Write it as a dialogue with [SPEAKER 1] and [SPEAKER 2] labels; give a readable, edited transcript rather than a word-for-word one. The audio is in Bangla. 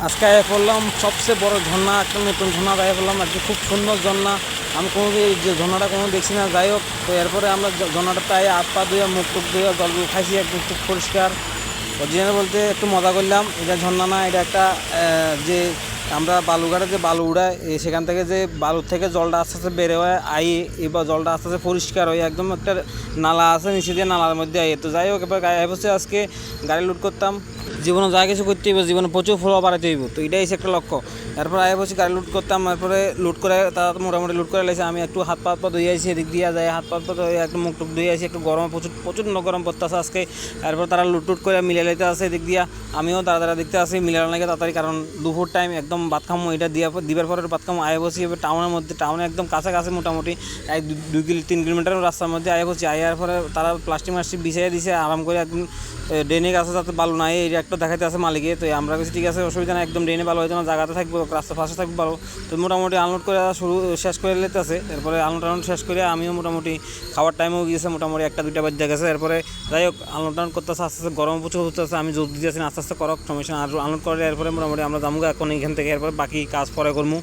[SPEAKER 1] আজকে আয়া পড়লাম সবচেয়ে বড় ঝর্ণা, একটা নতুন ঝর্ণা আয়া পড়লাম আজকে, খুব সুন্দর ঝর্ণা। আমি কোনো যে ঝর্ণাটা কোনো দেখছি না, যাই হোক। তো এরপরে আমরা ঝর্ণাটাতে আয়া হাত পা ধুয়ে মুখ টুক ধুয়ে জলগুলো খাইছি, একদম খুব পরিষ্কার। অরিজিনাল বলতে একটু মজা করলাম। এটা ঝর্ণা না, এটা একটা যে আমরা বালুঘাটে যে বালু উড়ায়, সেখান থেকে যে বালুর থেকে জলটা আস্তে আস্তে বের হয় এবার জলটা আস্তে আস্তে পরিষ্কার হয়, একদম একটা নালা আছে নিচে দিয়ে, নালার মধ্যে আই। তো যাই হোক, এবার গায়ে বসে আজকে গাড়ি লুট করতাম। জীবনে যা কিছু করতে হইব, জীবনে প্রচুর ফলো বাড়াতে হইব, তো এটাই হচ্ছে একটা লক্ষ্য। এরপর আগে বসে গাড়ি লুট করতাম, তারপরে লুট করে তারা মোটামুটি লুট করে লেগেছে। আমি একটু হাত পা ধুয়ে আসি, এদিক দিয়ে যায় হাত পা ধুয়ে একটু মুখ টুক ধুয়ে আসি, একটু গরম প্রচুর প্রচণ্ড গরম পড়তেছে আজকে। এরপর তারা লুট টুট করে মিলে লেতে আসে এদিক দিয়া, আমিও তারা দেখতে আসি মিলানো লাগে তাড়াতাড়ি, কারণ দুপুর টাইম একদম ভাত খামো, এটা দিবার পরে ভাত খামো। আয়ে বসি এবার টাউনের মধ্যে, টাউনে একদম কাছাকাছি, মোটামুটি 2-3 কিলোমিটার রাস্তার মধ্যে আয়ে বসি। আয়ার পরে তারা প্লাস্টিক মাস্টিক বিছিয়ে দিছে আরাম করে, একদম ড্রেনে আছে যাতে বালু নাই, এই একটা দেখাতে আছে মালিকে। তো আমরা কাছে ঠিক আছে, অসুবিধা নাই, একদম ড্রেনে ভালো হয়তো না, জায়গাতে থাকবো, রাস্তার পাশে থাকবো ভালো। তো মোটামুটি আনলোড করে শেষ করে লেতে আছে। এরপরে আনলোড শেষ করে আমিও মোটামুটি খাওয়ার টাইমও গিয়েছে, মোটামুটি 1-2টা বাজে গেছে। এরপরে যাই হোক, আনলোড করতেছে আস্তে আস্তে, গরম প্রচুর হচ্ছে, আমি জোর দিতেছি আস্তে আস্তে করক, সমস্যা। আর আনলোড করে এরপরে মোটামুটি আমরা যাবো এখন এখান থেকে, এরপরে বাকি কাজ পরে করবো।